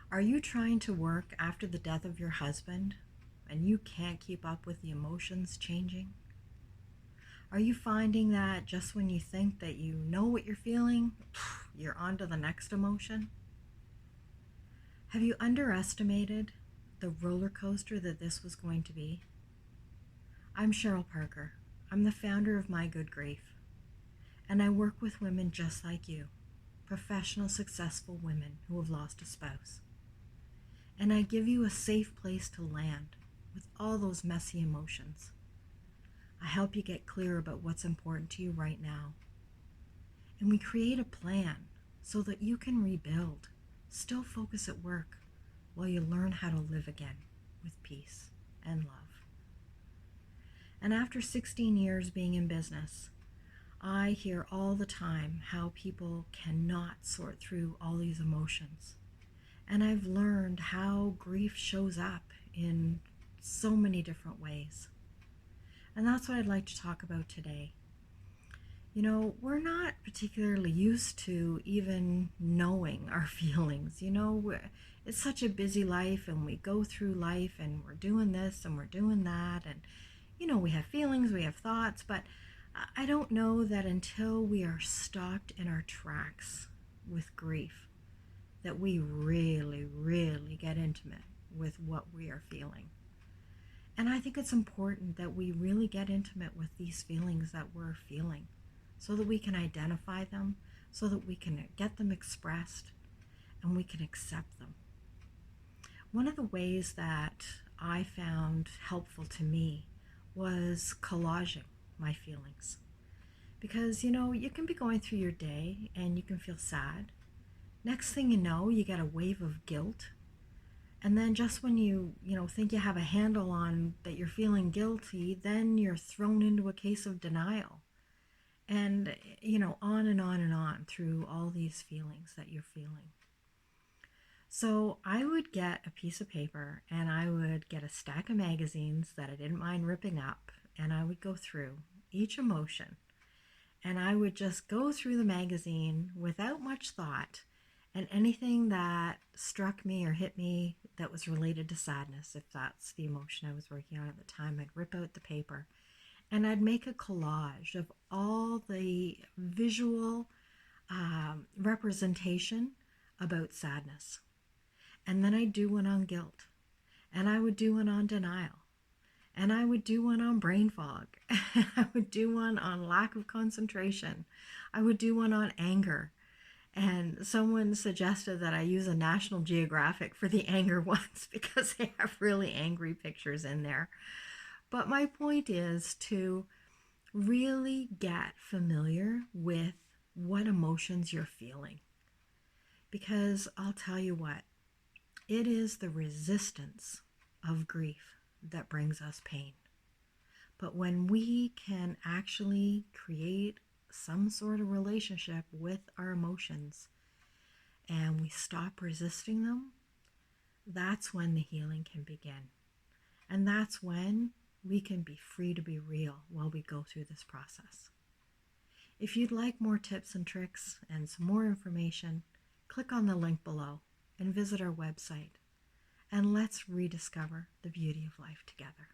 Are you trying to work after the death of your husband and you can't keep up with the emotions changing? Are you finding that just when you think that you know what you're feeling, you're on to the next emotion? Have you underestimated the roller coaster that this was going to be? I'm Cheryl Parker. I'm the founder of My Good Grief, and I work with women just like you, professional, successful women who have lost a spouse. And I give you a safe place to land with all those messy emotions. I help you get clear about what's important to you right now. And we create a plan so that you can rebuild, still focus at work, while you learn how to live again with peace and love. And after 16 years being in business, I hear all the time how people cannot sort through all these emotions. And I've learned how grief shows up in so many different ways. And that's what I'd like to talk about today. You know, we're not particularly used to even knowing our feelings. It's such a busy life, and we go through life and we're doing this and we're doing that. And, we have feelings, we have thoughts, but I don't know that until we are stopped in our tracks with grief that we really, really get intimate with what we are feeling. And I think it's important that we really get intimate with these feelings that we're feeling so that we can identify them, so that we can get them expressed, and we can accept them. One of the ways that I found helpful to me was collaging my feelings. Because, you can be going through your day and you can feel sad. Next thing you know, you get a wave of guilt. And then just when you think you have a handle on that you're feeling guilty, then you're thrown into a case of denial. And, on and on and on through all these feelings that you're feeling. So I would get a piece of paper and I would get a stack of magazines that I didn't mind ripping up, and I would go through each emotion. And I would just go through the magazine without much thought, and anything that struck me or hit me that was related to sadness, if that's the emotion I was working on at the time, I'd rip out the paper and I'd make a collage of all the visual representation about sadness. And then I'd do one on guilt, and I would do one on denial, and I would do one on brain fog. I would do one on lack of concentration. I would do one on anger. And someone suggested that I use a National Geographic for the anger ones because they have really angry pictures in there. But my point is to really get familiar with what emotions you're feeling. Because I'll tell you what, it is the resistance of grief that brings us pain. But when we can actually create some sort of relationship with our emotions and we stop resisting them, that's when the healing can begin. And that's when we can be free to be real while we go through this process. If you'd like more tips and tricks and some more information, click on the link below and visit our website. And let's rediscover the beauty of life together.